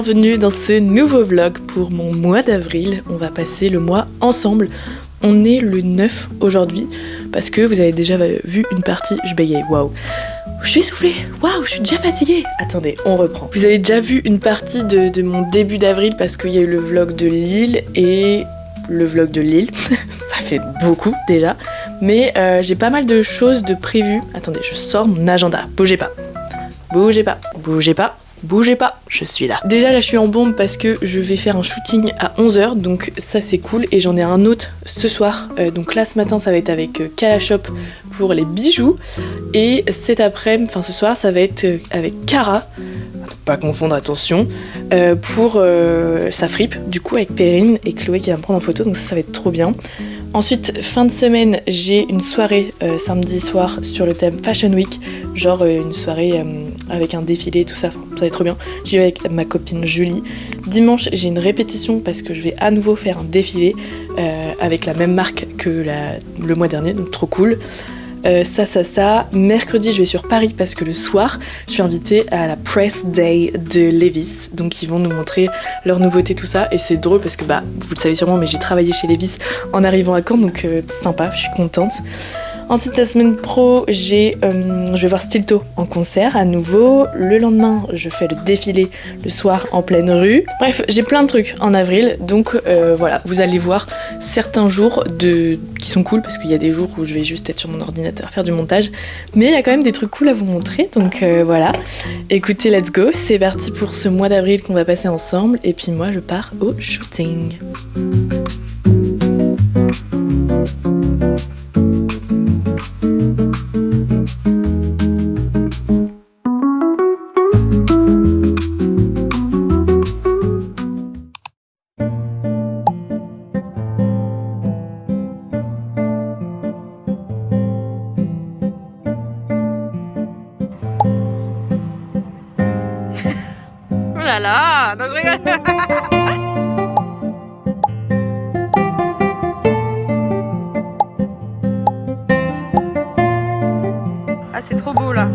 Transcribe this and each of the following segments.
bienvenue dans ce nouveau vlog pour mon mois d'avril. On va passer le mois ensemble. On est le 9 aujourd'hui parce que vous avez déjà vu une partie, je bégaye, waouh. Je suis essoufflée, waouh, je suis déjà fatiguée. Attendez, on reprend. Vous avez déjà vu une partie de mon début d'avril parce qu'il y a eu le vlog de Lille et le vlog de Lille. Ça fait beaucoup déjà. Mais j'ai pas mal de choses de prévues. Attendez, je sors mon agenda. Bougez pas. Bougez pas. Bougez pas. Bougez pas, je suis là. Déjà là je suis en bombe parce que je vais faire un shooting à 11h, donc ça c'est cool, et j'en ai un autre ce soir. Donc là ce matin ça va être avec Kalashop pour les bijoux, et cet après-midi, enfin ce soir ça va être avec Cara, pas confondre, attention, pour sa fripe, du coup avec Perrine et Chloé qui va me prendre en photo, donc ça va être trop bien. Ensuite, fin de semaine, j'ai une soirée samedi soir sur le thème Fashion Week, genre une soirée avec un défilé, tout ça, ça va être trop bien. J'y vais avec ma copine Julie. Dimanche, j'ai une répétition parce que je vais à nouveau faire un défilé avec la même marque que le mois dernier, donc trop cool. Ça. Mercredi, je vais sur Paris parce que le soir, je suis invitée à la Press Day de Levi's. Donc, ils vont nous montrer leurs nouveautés, tout ça. Et c'est drôle parce que, vous le savez sûrement, mais j'ai travaillé chez Levi's en arrivant à Caen. Donc, sympa, je suis contente. Ensuite, la semaine pro, je vais voir Stilto en concert à nouveau. Le lendemain, je fais le défilé le soir en pleine rue. Bref, j'ai plein de trucs en avril. Donc voilà, vous allez voir certains jours qui sont cool parce qu'il y a des jours où je vais juste être sur mon ordinateur faire du montage. Mais il y a quand même des trucs cool à vous montrer. Donc voilà, écoutez, let's go. C'est parti pour ce mois d'avril qu'on va passer ensemble. Et puis moi, je pars au shooting. Là, donc je rigole. Ah, c'est trop beau là.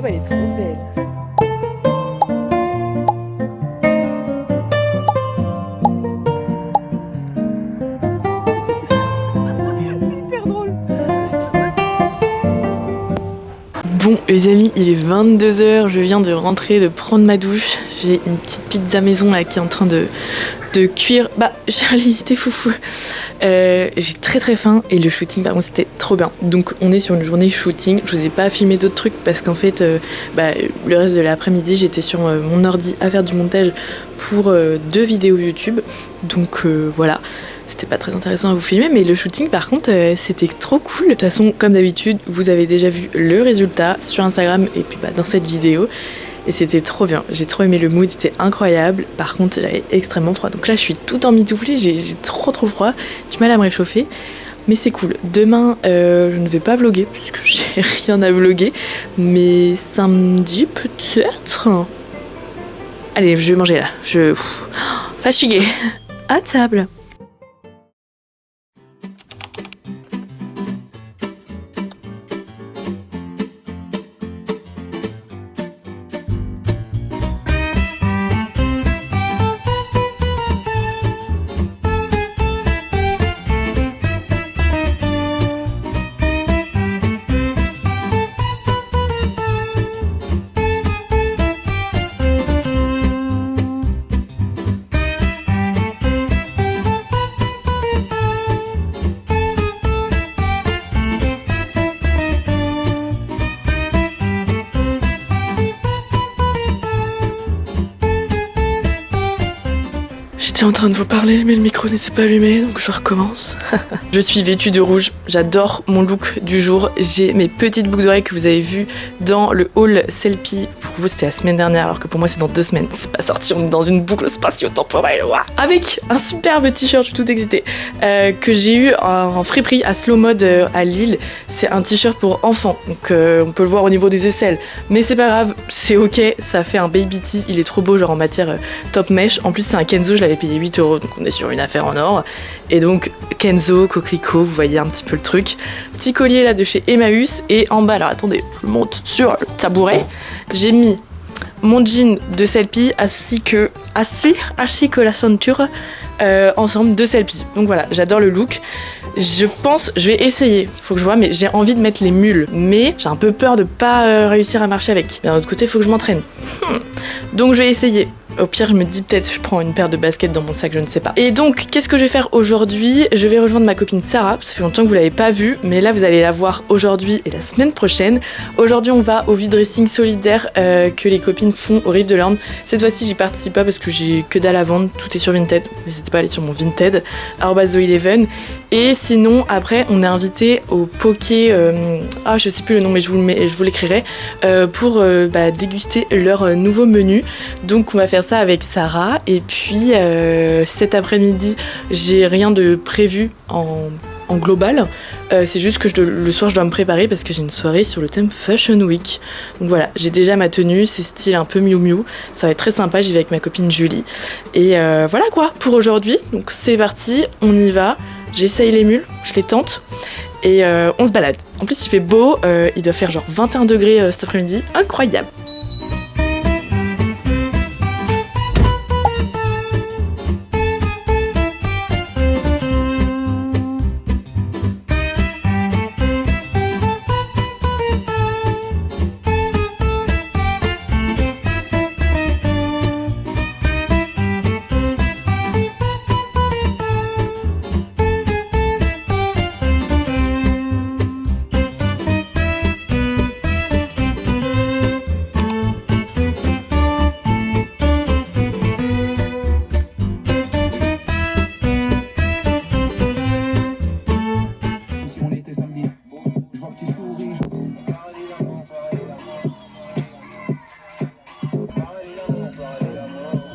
Elle est trop belle. C'est hyper drôle. Bon les amis, il est 22h, je viens de rentrer, de prendre ma douche. J'ai une petite pizza maison là qui est en train de cuire. Charlie, t'es foufou. J'ai très faim et le shooting par contre c'était trop bien. Donc on est sur une journée shooting. Je vous ai pas filmé d'autres trucs parce qu'en fait le reste de l'après-midi j'étais sur mon ordi à faire du montage pour 2 vidéos YouTube. Donc voilà. C'était pas très intéressant à vous filmer, mais le shooting par contre c'était trop cool. De toute façon, comme d'habitude, vous avez déjà vu le résultat sur Instagram et puis dans cette vidéo. Et c'était trop bien, j'ai trop aimé, le mood était incroyable. Par contre j'avais extrêmement froid, donc là je suis tout emmitouflée, j'ai trop froid, du mal à me réchauffer. Mais c'est cool. Demain je ne vais pas vlogger puisque j'ai rien à vlogger. Mais samedi peut-être. Allez, je vais manger là, fatiguée. À table. J'étais en train de vous parler, mais le micro n'était pas allumé, donc je recommence. Je suis vêtue de rouge, j'adore mon look du jour. J'ai mes petites boucles d'oreilles que vous avez vues dans le haul Selfie. Pour vous, c'était la semaine dernière, alors que pour moi, c'est dans 2 semaines. C'est pas sorti, on est dans une boucle spatio-temporelle. Avec un superbe t-shirt, je suis toute excitée, que j'ai eu en friperie à Slow Mode à Lille. C'est un t-shirt pour enfants, donc on peut le voir au niveau des aisselles. Mais c'est pas grave, c'est ok, ça fait un baby tee, il est trop beau, genre en matière top mesh. En plus, c'est un Kenzo, je l'avais payé 8 €, donc on est sur une affaire en or. Et donc, Kenzo, coquelicot, vous voyez un petit peu le truc. Petit collier là de chez Emmaüs, et en bas, alors attendez, je monte sur le tabouret. J'ai mis mon jean de Selfie ainsi que la ceinture ensemble de Selfie. Donc voilà, j'adore le look. Je pense, je vais essayer, faut que je vois, mais j'ai envie de mettre les mules, mais j'ai un peu peur de pas réussir à marcher avec. Mais d'un autre côté, faut que je m'entraîne. Donc je vais essayer. Au pire, je me dis peut-être je prends une paire de baskets dans mon sac, je ne sais pas. Et donc, qu'est-ce que je vais faire aujourd'hui? Je vais rejoindre ma copine Sarah, ça fait longtemps que vous l'avez pas vue, mais là vous allez la voir aujourd'hui et la semaine prochaine. Aujourd'hui, on va au vide-dressing solidaire que les copines font au Rive de l'Orne. Cette fois-ci, j'y participe pas parce que j'ai que dalle à vendre, tout est sur Vinted. N'hésitez pas à aller sur mon Vinted, @zoe11. Et sinon, après, on est invité au poké, je sais plus le nom, mais je vous l'écrirai, pour déguster leur nouveau menu. Donc, on va faire ça avec Sarah. Et puis, cet après-midi, j'ai rien de prévu en global. C'est juste que le soir, je dois me préparer parce que j'ai une soirée sur le thème Fashion Week. Donc voilà, j'ai déjà ma tenue, c'est style un peu Miu Miu. Ça va être très sympa, j'y vais avec ma copine Julie. Et voilà quoi, pour aujourd'hui. Donc c'est parti, on y va. J'essaye les mules, je les tente. Et on se balade. En plus, il fait beau, il doit faire genre 21 degrés cet après-midi. Incroyable.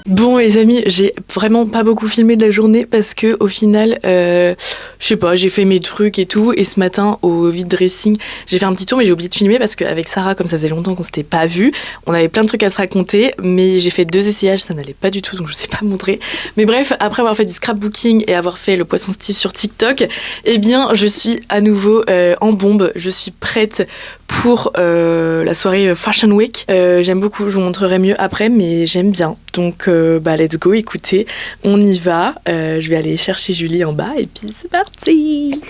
Bon les amis, j'ai vraiment pas beaucoup filmé de la journée parce que au final, je sais pas, j'ai fait mes trucs et tout, et ce matin au vide dressing, j'ai fait un petit tour mais j'ai oublié de filmer parce qu'avec Sarah, comme ça faisait longtemps qu'on s'était pas vu, on avait plein de trucs à se raconter, mais j'ai fait 2 essayages, ça n'allait pas du tout, donc je sais pas montrer. Mais bref, après avoir fait du scrapbooking et avoir fait le poisson Steve sur TikTok, eh bien je suis à nouveau en bombe, je suis prête pour la soirée Fashion Week. J'aime beaucoup, je vous montrerai mieux après, mais j'aime bien. Donc let's go, écoutez, on y va. Je vais aller chercher Julie en bas et puis c'est parti.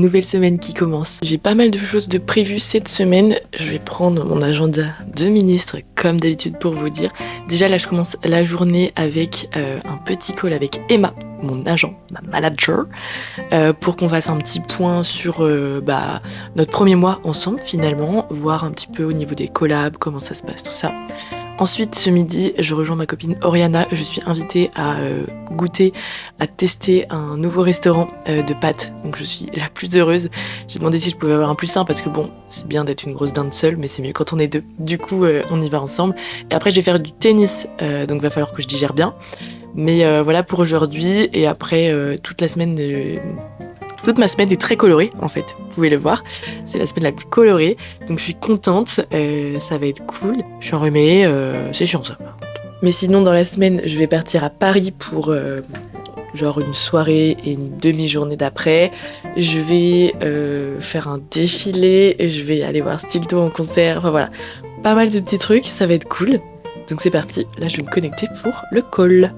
nouvelle semaine qui commence. J'ai pas mal de choses de prévues cette semaine. Je vais prendre mon agenda de ministre comme d'habitude pour vous dire. Déjà là je commence la journée avec un petit call avec Emma, mon agent, ma manager, pour qu'on fasse un petit point sur notre premier mois ensemble finalement, voir un petit peu au niveau des collabs, comment ça se passe, tout ça. Ensuite, ce midi, je rejoins ma copine Oriana. Je suis invitée à goûter, à tester un nouveau restaurant de pâtes. Donc je suis la plus heureuse. J'ai demandé si je pouvais avoir un plus un parce que bon, c'est bien d'être une grosse dinde seule, mais c'est mieux quand on est deux. Du coup, on y va ensemble. Et après, je vais faire du tennis, donc va falloir que je digère bien. Mais voilà pour aujourd'hui. Et après, toute ma semaine est très colorée en fait, vous pouvez le voir. C'est la semaine la plus colorée, donc je suis contente, ça va être cool. Je suis enrhumée, c'est chiant ça. Mais sinon dans la semaine, je vais partir à Paris pour genre une soirée et une demi-journée d'après. Je vais faire un défilé, je vais aller voir Stilto en concert, enfin voilà. Pas mal de petits trucs, ça va être cool. Donc c'est parti, là je vais me connecter pour le call.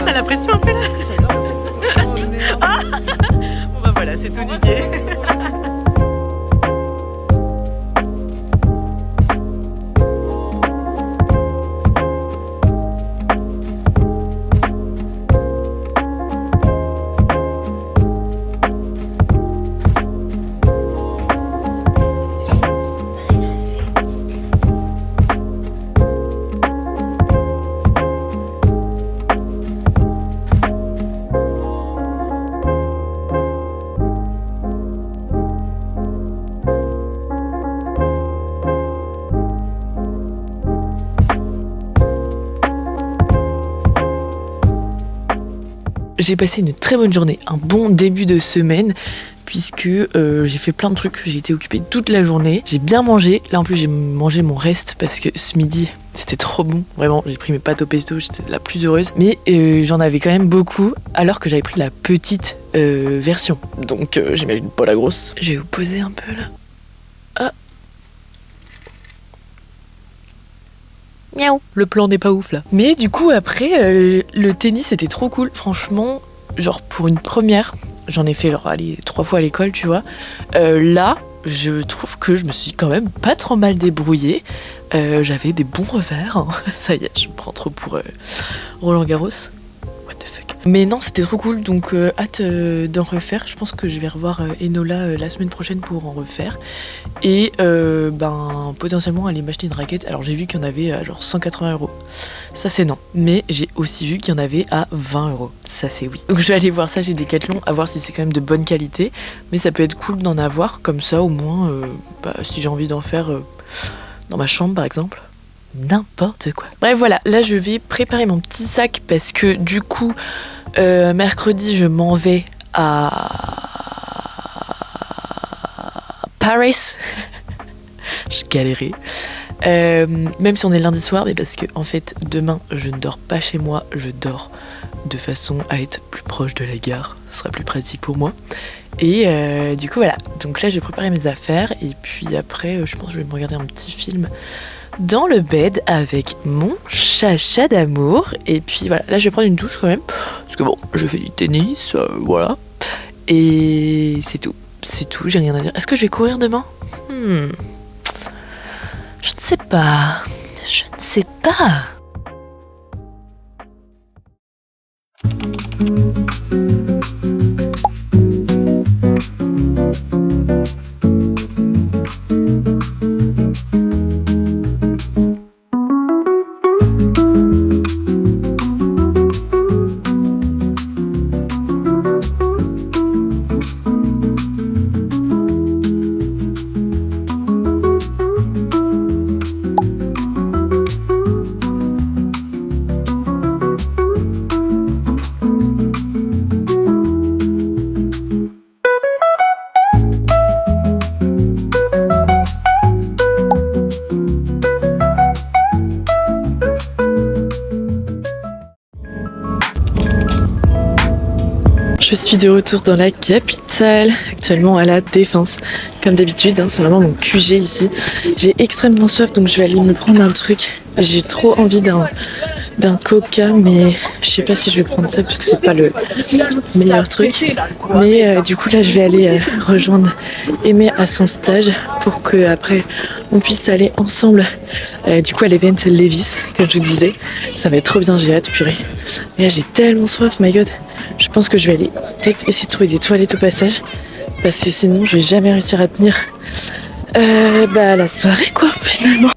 La pression un peu là. Ah bon bah voilà, c'est tout niqué. J'ai passé une très bonne journée, un bon début de semaine, puisque j'ai fait plein de trucs, j'ai été occupée toute la journée, j'ai bien mangé, là en plus j'ai mangé mon reste parce que ce midi c'était trop bon, vraiment j'ai pris mes pâtes au pesto, j'étais la plus heureuse, mais j'en avais quand même beaucoup alors que j'avais pris la petite version, donc j'imagine pas la grosse. Je vais vous poser un peu là. Ah. Miaou. Le plan n'est pas ouf là. Mais du coup après le tennis c'était trop cool. Franchement, genre pour une première, j'en ai fait 3 fois à l'école, tu vois. Là, je trouve que je me suis quand même pas trop mal débrouillée. J'avais des bons revers. Hein. Ça y est, je me prends trop pour Roland Garros. What the fuck. Mais non, c'était trop cool, donc hâte d'en refaire. Je pense que je vais revoir Enola la semaine prochaine pour en refaire. Et potentiellement aller m'acheter une raquette. Alors j'ai vu qu'il y en avait à genre 180 €. Ça c'est non. Mais j'ai aussi vu qu'il y en avait à 20 €. Ça c'est oui. Donc je vais aller voir ça chez Decathlon, à voir si c'est quand même de bonne qualité. Mais ça peut être cool d'en avoir, comme ça au moins, si j'ai envie d'en faire dans ma chambre par exemple. N'importe quoi. Bref voilà, là je vais préparer mon petit sac parce que du coup mercredi je m'en vais à Paris. Je galérais. Même si on est lundi soir, mais parce que en fait demain je ne dors pas chez moi, je dors de façon à être plus proche de la gare, ce sera plus pratique pour moi. Et du coup voilà, donc là je vais préparer mes affaires et puis après je pense que je vais me regarder un petit film dans le bed avec mon chacha d'amour. Et puis voilà, là je vais prendre une douche quand même, parce que bon, je fais du tennis, voilà. Et c'est tout, j'ai rien à dire. Est-ce que je vais courir demain ? Je ne sais pas. suis de retour dans la capitale, actuellement à la Défense. Comme d'habitude, c'est vraiment mon QG ici. J'ai extrêmement soif, donc je vais aller me prendre un truc. J'ai trop envie d'un coca, mais je sais pas si je vais prendre ça parce que c'est pas le meilleur truc. Mais du coup là, je vais aller rejoindre Aimé à son stage pour que après on puisse aller ensemble. Du coup à l'event Levis, comme je vous disais, ça va être trop bien. J'ai hâte, purée. Mais là, j'ai tellement soif, my god. Je pense que je vais aller peut-être essayer de trouver des toilettes au passage, parce que sinon je vais jamais réussir à tenir la soirée quoi finalement.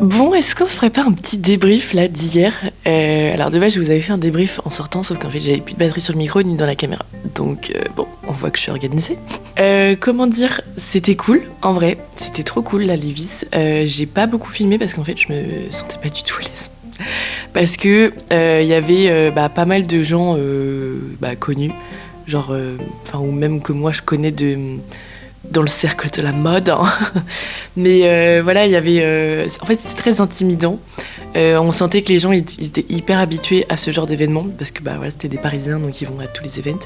Bon, est-ce qu'on se ferait pas un petit débrief là d'hier? Alors de base, je vous avais fait un débrief en sortant, sauf qu'en fait j'avais plus de batterie sur le micro ni dans la caméra. Donc bon, on voit que je suis organisée. Comment dire, c'était cool, en vrai, c'était trop cool la Levis. J'ai pas beaucoup filmé parce qu'en fait je me sentais pas du tout à l'aise. Parce que y avait pas mal de gens connus, genre, ou même que moi je connais dans le cercle de la mode, hein. Mais voilà, il y avait... en fait, c'était très intimidant. On sentait que les gens ils étaient hyper habitués à ce genre d'événement, parce que c'était des Parisiens, donc ils vont à tous les events.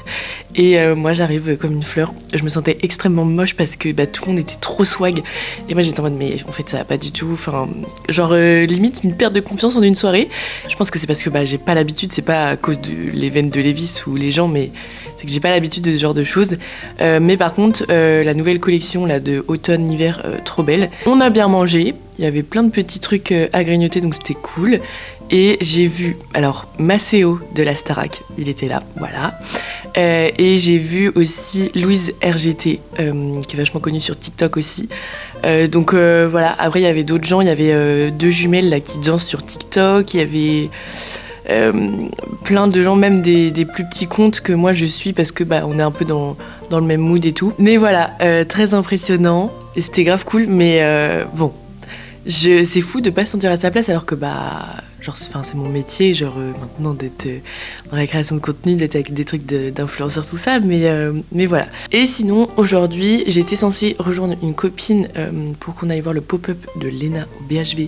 Et moi, j'arrive comme une fleur. Je me sentais extrêmement moche parce que tout le monde était trop swag. Et moi, j'étais en mode, mais en fait, ça va pas du tout. Enfin, genre, limite, une perte de confiance en une soirée. Je pense que c'est parce que j'ai pas l'habitude, c'est pas à cause de l'event de Levis ou les gens, mais... c'est que j'ai pas l'habitude de ce genre de choses. Mais par contre, la nouvelle collection là, de automne-hiver, trop belle. On a bien mangé, il y avait plein de petits trucs à grignoter, donc c'était cool. Et j'ai vu, alors, Maceo de la Starac, il était là, voilà. Et j'ai vu aussi Louise RGT, qui est vachement connue sur TikTok aussi. Donc voilà, après il y avait d'autres gens, il y avait deux jumelles là, qui dansent sur TikTok, il y avait... plein de gens, même des plus petits comptes que moi je suis parce que on est un peu dans le même mood et tout. Mais voilà, très impressionnant et c'était grave cool. Mais bon, c'est fou de pas se sentir à sa place alors que c'est mon métier, maintenant d'être dans la création de contenu, d'être avec des trucs d'influenceurs, tout ça. Mais voilà. Et sinon, aujourd'hui, j'étais censée rejoindre une copine pour qu'on aille voir le pop-up de Léna au BHV.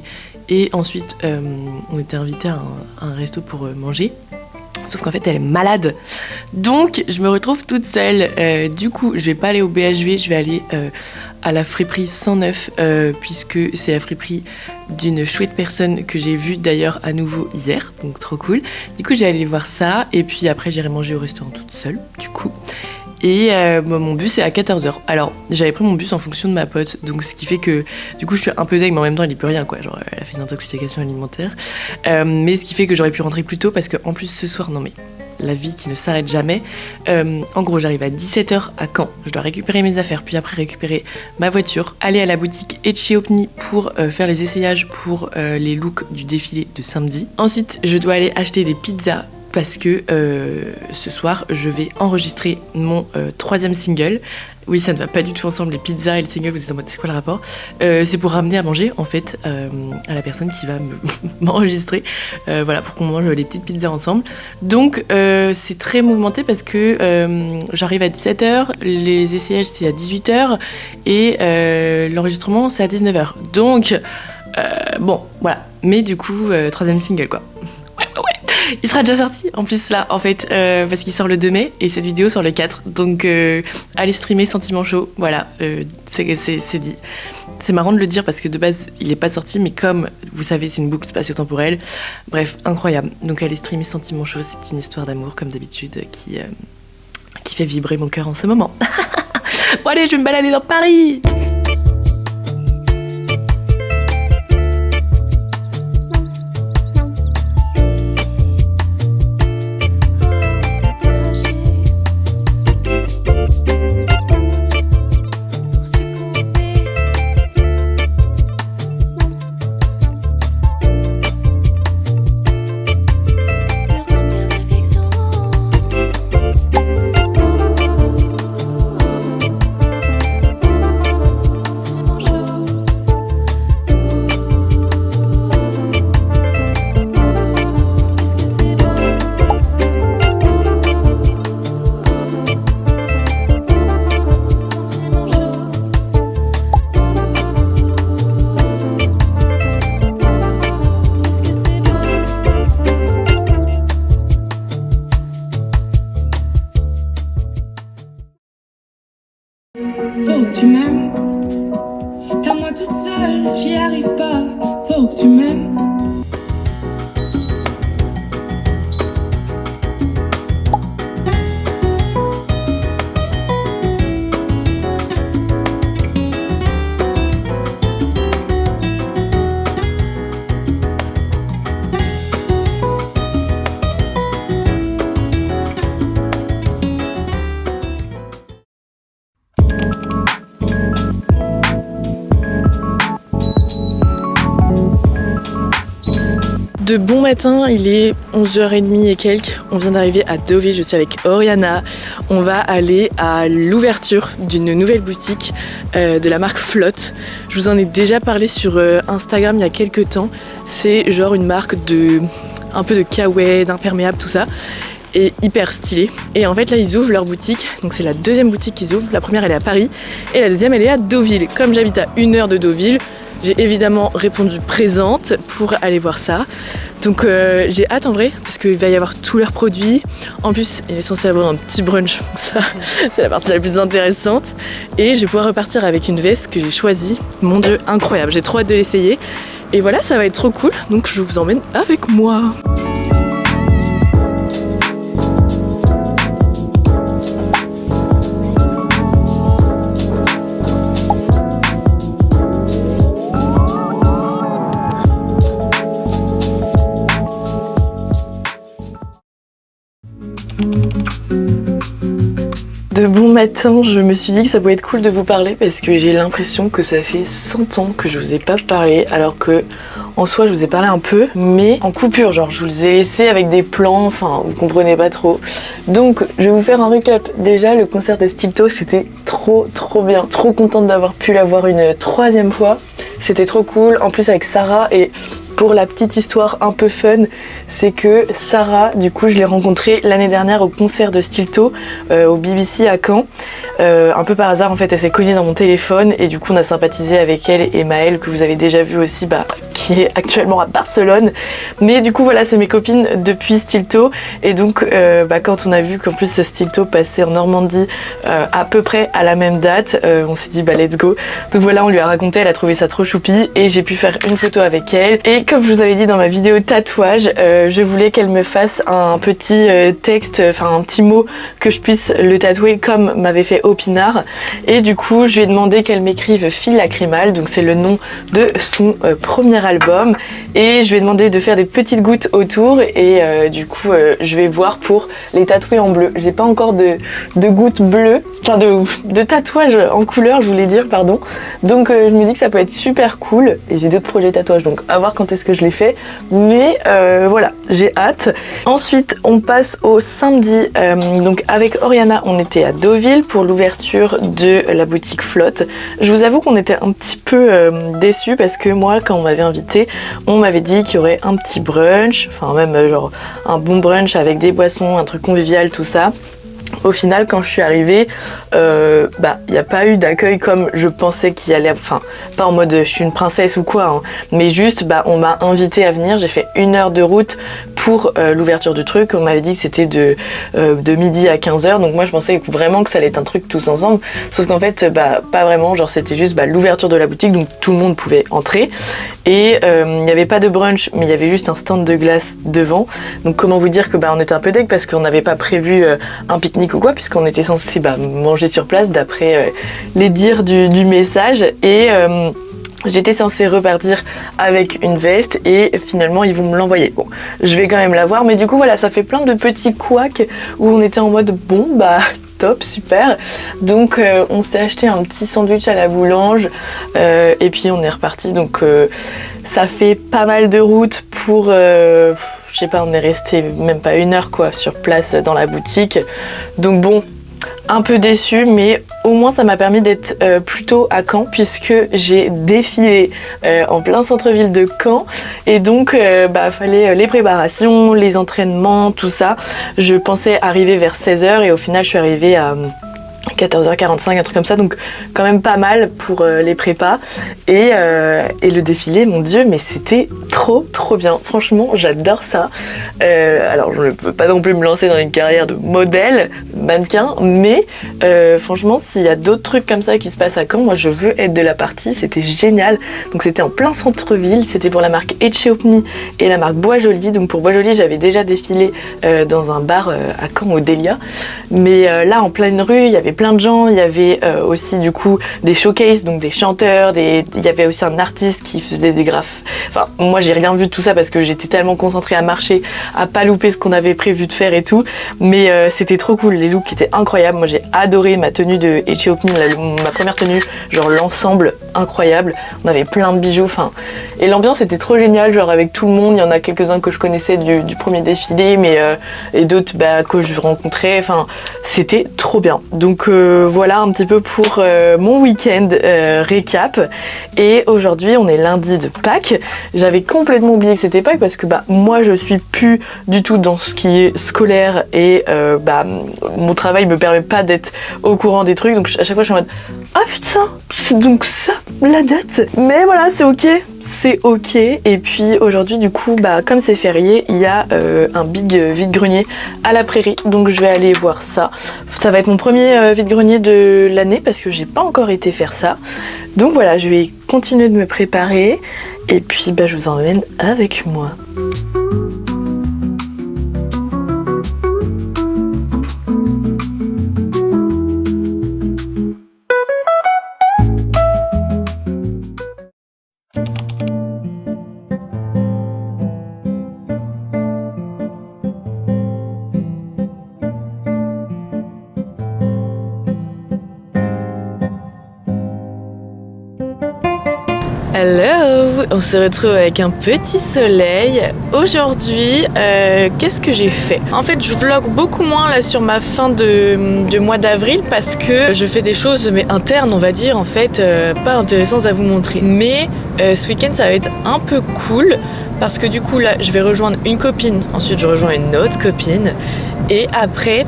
Et ensuite, on était invités à un resto pour manger. Sauf qu'en fait, elle est malade. Donc, je me retrouve toute seule. Du coup, je vais pas aller au BHV, je vais aller à la friperie 109, puisque c'est la friperie d'une chouette personne que j'ai vue d'ailleurs à nouveau hier. Donc, trop cool. Du coup, j'ai allé voir ça. Et puis après, j'irai manger au restaurant toute seule, du coup. Et mon bus est à 14h. Alors, j'avais pris mon bus en fonction de ma pote, donc ce qui fait que du coup je suis un peu deg, mais en même temps elle y peut rien quoi. Genre elle a fait une intoxication alimentaire. Mais ce qui fait que j'aurais pu rentrer plus tôt parce qu'en plus ce soir, non mais la vie qui ne s'arrête jamais. En gros, j'arrive à 17h à Caen. Je dois récupérer mes affaires, puis après récupérer ma voiture, aller à la boutique Etcheopni pour faire les essayages pour les looks du défilé de samedi. Ensuite, je dois aller acheter des pizzas parce que ce soir, je vais enregistrer mon 3e single. Oui, ça ne va pas du tout ensemble, les pizzas et le single, vous êtes en mode, c'est quoi le rapport? C'est pour ramener à manger, en fait, à la personne qui va m'enregistrer, voilà, pour qu'on mange les petites pizzas ensemble. Donc, c'est très mouvementé parce que j'arrive à 17h, les essayages, c'est à 18h, et l'enregistrement, c'est à 19h. Donc, bon, voilà. Mais du coup, 3e single, quoi. Ouais. Il sera déjà sorti en plus là en fait parce qu'il sort le 2 mai et cette vidéo sort le 4. Donc allez streamer Sentiment Chaud, voilà, c'est dit. C'est marrant de le dire parce que de base il n'est pas sorti, mais comme vous savez c'est une boucle spatio-temporelle. Bref, incroyable. Donc allez streamer Sentiment Chaud, c'est une histoire d'amour comme d'habitude qui fait vibrer mon cœur en ce moment. Bon allez, je vais me balader dans Paris. Faut que tu m'aimes, car moi toute seule j'y arrive pas. Faut que tu m'aimes. De bon matin, il est 11h30 et quelques, on vient d'arriver à Deauville, je suis avec Oriana. On va aller à l'ouverture d'une nouvelle boutique de la marque Flotte. Je vous en ai déjà parlé sur Instagram il y a quelques temps. C'est genre une marque un peu de kawaii, d'imperméable, tout ça. Et hyper stylé. Et en fait là ils ouvrent leur boutique, donc c'est la deuxième boutique qu'ils ouvrent. La première elle est à Paris et la deuxième elle est à Deauville. Comme j'habite à 1 heure de Deauville, j'ai évidemment répondu présente pour aller voir ça. Donc j'ai hâte en vrai, parce qu'il va y avoir tous leurs produits. En plus, il est censé avoir un petit brunch, donc ça, c'est la partie la plus intéressante. Et je vais pouvoir repartir avec une veste que j'ai choisie. Mon Dieu, incroyable, j'ai trop hâte de l'essayer. Et voilà, ça va être trop cool, donc je vous emmène avec moi. De bon matin, je me suis dit que ça pouvait être cool de vous parler parce que j'ai l'impression que ça fait 100 ans que je vous ai pas parlé, alors que en soi je vous ai parlé un peu, mais en coupure, genre je vous ai laissé avec des plans, enfin vous comprenez pas trop. Donc je vais vous faire un recap. Déjà le concert de Stilto, c'était trop bien, trop contente d'avoir pu l'avoir une 3e fois. C'était trop cool, en plus avec Sarah. Et pour la petite histoire un peu fun, c'est que Sarah, du coup je l'ai rencontrée l'année dernière au concert de Stilto au BBC à Caen. Un peu par hasard en fait, elle s'est cognée dans mon téléphone et du coup on a sympathisé avec elle et Maëlle que vous avez déjà vu aussi, qui est actuellement à Barcelone. Mais du coup voilà, c'est mes copines depuis Stilto et donc quand on a vu qu'en plus Stilto passait en Normandie à peu près à la même date, on s'est dit let's go. Donc voilà, on lui a raconté, elle a trouvé ça trop choupi et j'ai pu faire une photo avec elle. Et comme je vous avais dit dans ma vidéo tatouage, je voulais qu'elle me fasse un petit texte, enfin un petit mot que je puisse le tatouer comme m'avait fait Opinard. Et du coup je lui ai demandé qu'elle m'écrive Fille lacrymale, donc c'est le nom de son premier album, et je lui ai demandé de faire des petites gouttes autour et du coup je vais voir pour les tatouer en bleu. J'ai pas encore de gouttes bleues, enfin de tatouage en couleur je voulais dire, pardon. Donc je me dis que ça peut être super cool et j'ai d'autres projets tatouage, donc à voir quand est-ce que je les fais, mais voilà, j'ai hâte. Ensuite on passe au samedi, donc avec Oriana on était à Deauville pour l'ouverture de la boutique Flotte. Je vous avoue qu'on était un petit peu déçus parce que moi quand on m'avait invité, on m'avait dit qu'il y aurait un petit brunch, enfin même genre un bon brunch avec des boissons, un truc convivial, tout ça. Au final, quand je suis arrivée, il n'y a pas eu d'accueil comme je pensais qu'il y allait, enfin pas en mode je suis une princesse ou quoi, hein, mais juste on m'a invité à venir. J'ai fait 1 heure de route pour l'ouverture du truc. On m'avait dit que c'était de midi à 15h, donc moi je pensais vraiment que ça allait être un truc tous ensemble, sauf qu'en fait pas vraiment, genre c'était juste l'ouverture de la boutique, donc tout le monde pouvait entrer et il n'y avait pas de brunch, mais il y avait juste un stand de glace devant. Donc comment vous dire que on était un peu deg parce qu'on n'avait pas prévu un pique-nique ou quoi, puisqu'on était censé manger sur place d'après les dires du message. Et j'étais censée repartir avec une veste et finalement ils vont me l'envoyer. Bon, je vais quand même la voir, mais du coup voilà, ça fait plein de petits couacs où on était en mode bon top, super. Donc on s'est acheté un petit sandwich à la boulange et puis on est reparti. Donc ça fait pas mal de route pour je sais pas, on est resté même pas 1 heure quoi sur place dans la boutique. Donc bon, un peu déçue, mais au moins ça m'a permis d'être plutôt à Caen, puisque j'ai défilé en plein centre-ville de Caen, et donc fallait les préparations, les entraînements, tout ça. Je pensais arriver vers 16h et au final je suis arrivée à 14h45, un truc comme ça, donc quand même pas mal pour les prépas. Et le défilé, mon dieu, mais c'était trop bien. Franchement, j'adore ça. Alors, je ne peux pas non plus me lancer dans une carrière de modèle, mannequin, mais franchement, s'il y a d'autres trucs comme ça qui se passent à Caen, moi je veux être de la partie. C'était génial. Donc c'était en plein centre-ville, c'était pour la marque Etcheopni et la marque Bois Joli. Donc pour Bois Joli, j'avais déjà défilé dans un bar à Caen, au Delia. Mais là, en pleine rue, il y avait plein de gens. Il y avait aussi du coup des showcases, donc des chanteurs, il y avait aussi un artiste qui faisait des graphes. Enfin, moi j'ai rien vu de tout ça parce que j'étais tellement concentrée à marcher, à pas louper ce qu'on avait prévu de faire et tout. Mais c'était trop cool, les looks étaient incroyables. Moi j'ai adoré ma tenue de Etcheopni, ma première tenue, genre l'ensemble incroyable. On avait plein de bijoux, enfin, et l'ambiance était trop géniale, genre avec tout le monde. Il y en a quelques-uns que je connaissais du premier défilé, mais et d'autres que je rencontrais. Enfin, c'était trop bien. Donc voilà un petit peu pour mon week-end récap. Et aujourd'hui on est lundi de Pâques. J'avais complètement oublié que c'était Pâques parce que moi je suis plus du tout dans ce qui est scolaire et mon travail me permet pas d'être au courant des trucs, donc à chaque fois je suis en mode ah putain, c'est donc ça la date. Mais voilà, c'est ok. Et puis aujourd'hui du coup comme c'est férié, il y a un big vide-grenier à la prairie, donc je vais aller voir ça. Ça va être mon premier vide-grenier de l'année parce que j'ai pas encore été faire ça. Donc voilà, je vais continuer de me préparer et puis je vous emmène avec moi. Hello, on se retrouve avec un petit soleil. Aujourd'hui, qu'est-ce que j'ai fait? En fait, je vlog beaucoup moins là sur ma fin de mois d'avril parce que je fais des choses mais internes, on va dire, en fait, pas intéressantes à vous montrer. Mais ce week-end, ça va être un peu cool parce que du coup là, je vais rejoindre une copine. Ensuite, je rejoins une autre copine et après,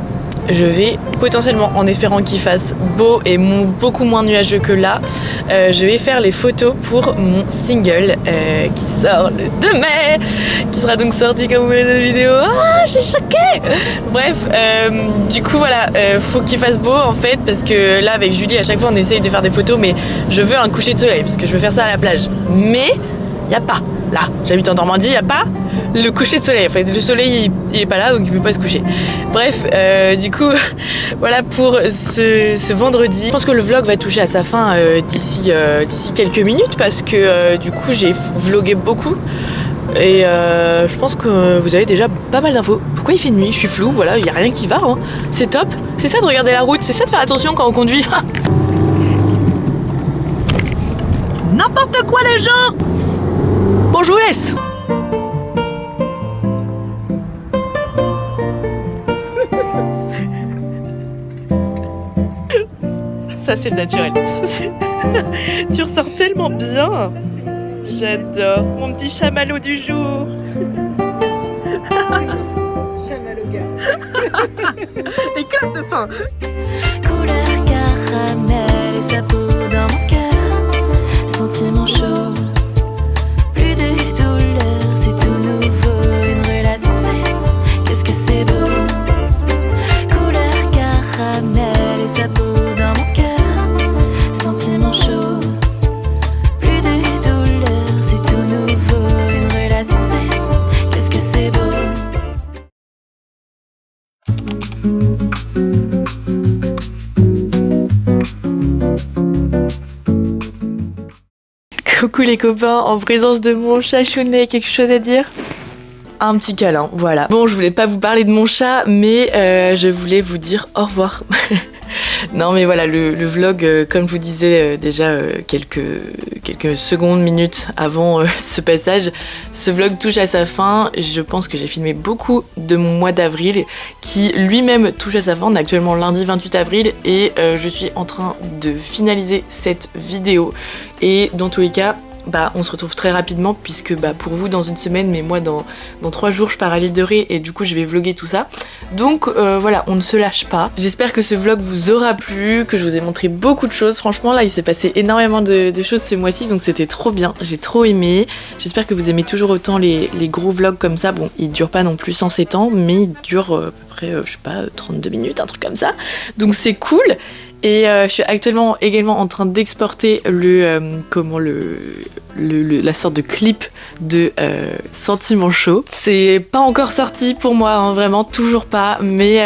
je vais potentiellement, en espérant qu'il fasse beau et beaucoup moins nuageux que là, je vais faire les photos pour mon single qui sort le 2 mai, qui sera donc sorti quand vous verrez cette vidéo. Ah, je suis choquée. Bref, du coup voilà, faut qu'il fasse beau en fait, parce que là avec Julie à chaque fois on essaye de faire des photos, mais je veux un coucher de soleil parce que je veux faire ça à la plage. Mais il y a pas. Là, j'habite en Normandie, il n'y a pas le coucher de soleil. Enfin, le soleil, il est pas là, donc il peut pas se coucher. Bref, du coup, voilà pour ce vendredi. Je pense que le vlog va toucher à sa fin d'ici quelques minutes parce que du coup, j'ai vlogué beaucoup. Et je pense que vous avez déjà pas mal d'infos. Pourquoi il fait nuit? Je suis floue, voilà, il n'y a rien qui va. Hein. C'est top. C'est ça de regarder la route, c'est ça de faire attention quand on conduit. N'importe quoi les gens. Bon, je vous laisse. Ça c'est le naturel. Tu ressors tellement bien. J'adore. Mon petit chamallow du jour. Chamallow gars. Éclate de faim. Couleur caramel et sa peau dans mon cœur. Sentiment chaud. Plus de douleur, c'est tout nouveau. Une relation saine. coucou les copains, en présence de mon chat Chounet, quelque chose à dire ? Un petit câlin, voilà. Bon, je voulais pas vous parler de mon chat, mais je voulais vous dire au revoir. Non mais voilà, le vlog, comme je vous disais déjà quelques secondes, minutes avant ce passage, ce vlog touche à sa fin. Je pense que j'ai filmé beaucoup de mon mois d'avril qui lui-même touche à sa fin. On est actuellement lundi 28 avril et je suis en train de finaliser cette vidéo. Et dans tous les cas, on se retrouve très rapidement puisque pour vous dans une semaine, mais moi dans 3 jours je pars à l'île de Ré et du coup je vais vlogger tout ça. Donc voilà, on ne se lâche pas. J'espère que ce vlog vous aura plu, que je vous ai montré beaucoup de choses. Franchement là il s'est passé énormément de choses ce mois-ci, donc c'était trop bien, j'ai trop aimé. J'espère que vous aimez toujours autant les gros vlogs comme ça. Bon, ils durent pas non plus 107 ans, mais ils durent à peu près, je sais pas, 32 minutes, un truc comme ça. Donc c'est cool. Et je suis actuellement également en train d'exporter la sorte de clip de Sentiments chauds. C'est pas encore sorti pour moi, hein, vraiment toujours pas, mais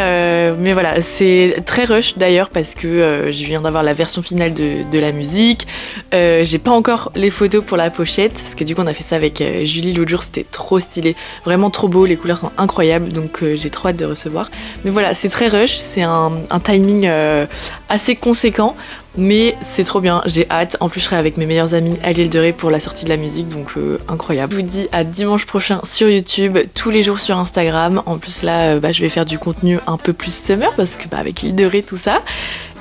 voilà, c'est très rush d'ailleurs parce que je viens d'avoir la version finale de la musique. J'ai pas encore les photos pour la pochette parce que du coup on a fait ça avec Julie l'autre jour, c'était trop stylé, vraiment trop beau, les couleurs sont incroyables, donc j'ai trop hâte de recevoir. Mais voilà, c'est très rush, c'est un timing assez conséquent, mais c'est trop bien, j'ai hâte. En plus je serai avec mes meilleurs amis à l'île de Ré pour la sortie de la musique, donc incroyable. Je vous dis à dimanche prochain sur YouTube, tous les jours sur Instagram. En plus là je vais faire du contenu un peu plus summer parce que avec l'île de Ré tout ça.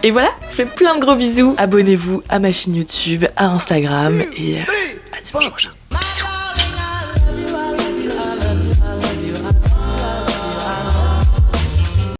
Et voilà, je fais plein de gros bisous. Abonnez-vous à ma chaîne YouTube, à Instagram et à dimanche prochain.